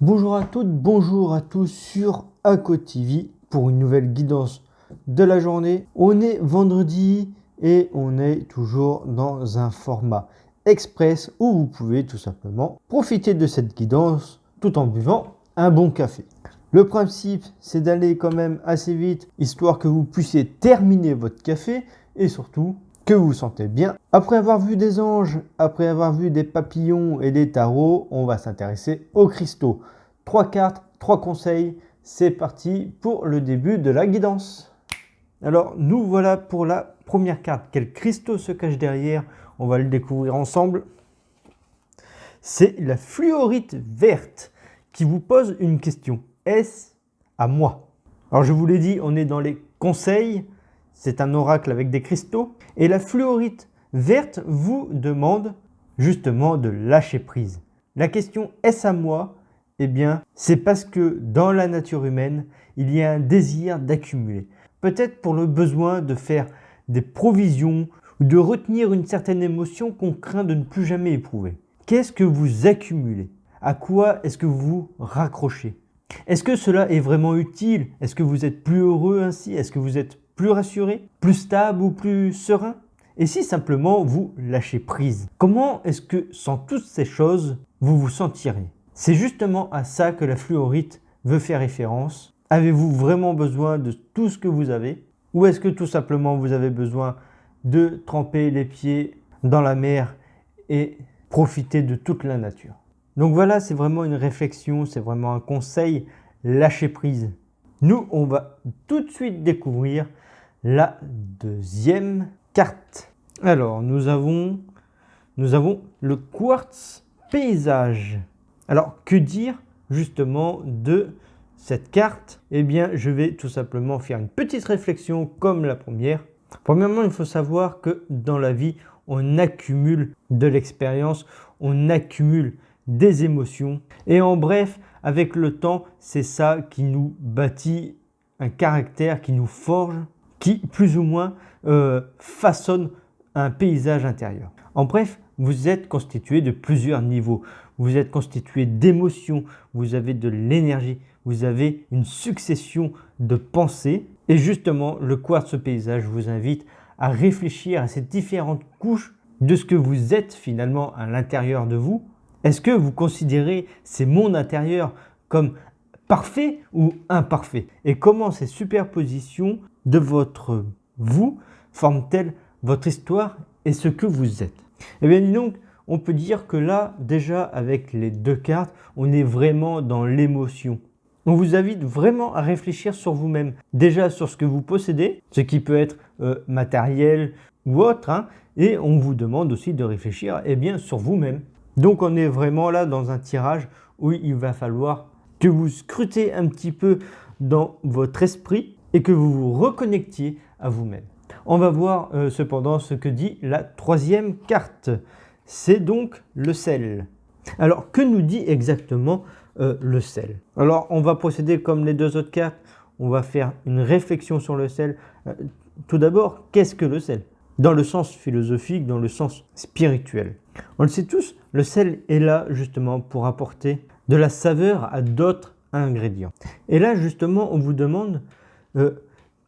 Bonjour à toutes, bonjour à tous sur ACO TV pour une nouvelle guidance de la journée. On est vendredi et on est toujours dans un format express où vous pouvez tout simplement profiter de cette guidance tout en buvant un bon café. Le principe, c'est d'aller quand même assez vite, histoire que vous puissiez terminer votre café et surtout que vous vous sentez bien. Après avoir vu des anges, après avoir vu des papillons et des tarots, on va s'intéresser aux cristaux. 3 cartes, 3 conseils, c'est parti pour le début de la guidance. Alors nous voilà pour la première carte. Quel cristaux se cache derrière? On va le découvrir ensemble. C'est la fluorite verte qui vous pose une question. Est-ce à moi? Alors je vous l'ai dit, on est dans les conseils. C'est un oracle avec des cristaux. Et la fluorite verte vous demande justement de lâcher prise. La question est-ce à moi? Eh bien, c'est parce que dans la nature humaine, il y a un désir d'accumuler. Peut-être pour le besoin de faire des provisions ou de retenir une certaine émotion qu'on craint de ne plus jamais éprouver. Qu'est-ce que vous accumulez? À quoi est-ce que vous raccrochez? Est-ce que cela est vraiment utile? Est-ce que vous êtes plus heureux ainsi? Est-ce que vous êtes plus rassuré, plus stable ou plus serein? Et si simplement vous lâchez prise? Comment est-ce que sans toutes ces choses, vous vous sentiriez? C'est justement à ça que la fluorite veut faire référence. Avez-vous vraiment besoin de tout ce que vous avez? Ou est-ce que tout simplement vous avez besoin de tremper les pieds dans la mer et profiter de toute la nature? Donc voilà, c'est vraiment une réflexion, c'est vraiment un conseil, lâcher prise. Nous, on va tout de suite découvrir la deuxième carte. Alors, nous avons le quartz paysage. Alors, que dire justement de cette carte? Eh bien, je vais tout simplement faire une petite réflexion comme la première. Premièrement, il faut savoir que dans la vie, on accumule de l'expérience, on accumule des émotions. Et en bref, avec le temps, c'est ça qui nous bâtit un caractère, qui nous forge, qui plus ou moins façonne un paysage intérieur. En bref, vous êtes constitué de plusieurs niveaux. Vous êtes constitué d'émotions, vous avez de l'énergie, vous avez une succession de pensées. Et justement, le quartz paysage vous invite à réfléchir à ces différentes couches de ce que vous êtes finalement à l'intérieur de vous. Est-ce que vous considérez ces mondes intérieurs comme parfaits ou imparfaits? Et comment ces superpositions de votre vous forment-elles votre histoire et ce que vous êtes? Eh bien, dis donc, on peut dire que là, déjà avec les deux cartes, on est vraiment dans l'émotion. On vous invite vraiment à réfléchir sur vous-même. Déjà sur ce que vous possédez, ce qui peut être matériel ou autre, hein, et on vous demande aussi de réfléchir bien, sur vous-même. Donc on est vraiment là dans un tirage où il va falloir que vous scrutez un petit peu dans votre esprit et que vous vous reconnectiez à vous-même. On va voir cependant ce que dit la troisième carte. C'est donc le sel. Alors, que nous dit exactement le sel? Alors, on va procéder comme les deux autres cartes. On va faire une réflexion sur le sel. Tout d'abord, qu'est-ce que le sel? Dans le sens philosophique, dans le sens spirituel. On le sait tous, le sel est là justement pour apporter de la saveur à d'autres ingrédients. Et là, justement, on vous demande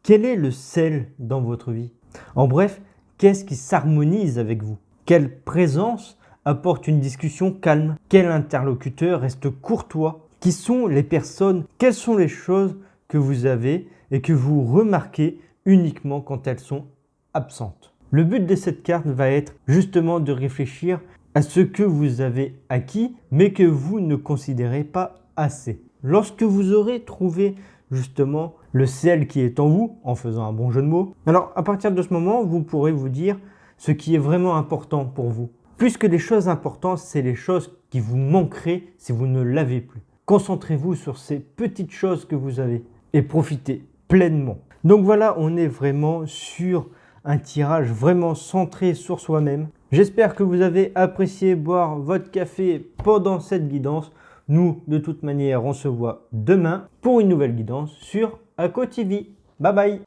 quel est le sel dans votre vie? En bref, qu'est-ce qui s'harmonise avec vous? Quelle présence apporte une discussion calme? Quel interlocuteur reste courtois? Qui sont les personnes? Quelles sont les choses que vous avez et que vous remarquez uniquement quand elles sont absentes? Le but de cette carte va être justement de réfléchir à ce que vous avez acquis mais que vous ne considérez pas assez. Lorsque vous aurez trouvé justement le sel qui est en vous, en faisant un bon jeu de mots, alors à partir de ce moment, vous pourrez vous dire ce qui est vraiment important pour vous. Puisque les choses importantes, c'est les choses qui vous manqueraient si vous ne l'avez plus. Concentrez-vous sur ces petites choses que vous avez et profitez pleinement. Donc voilà, on est vraiment sur un tirage vraiment centré sur soi-même. J'espère que vous avez apprécié boire votre café pendant cette guidance. Nous, de toute manière, on se voit demain pour une nouvelle guidance sur ACO TV. Bye bye!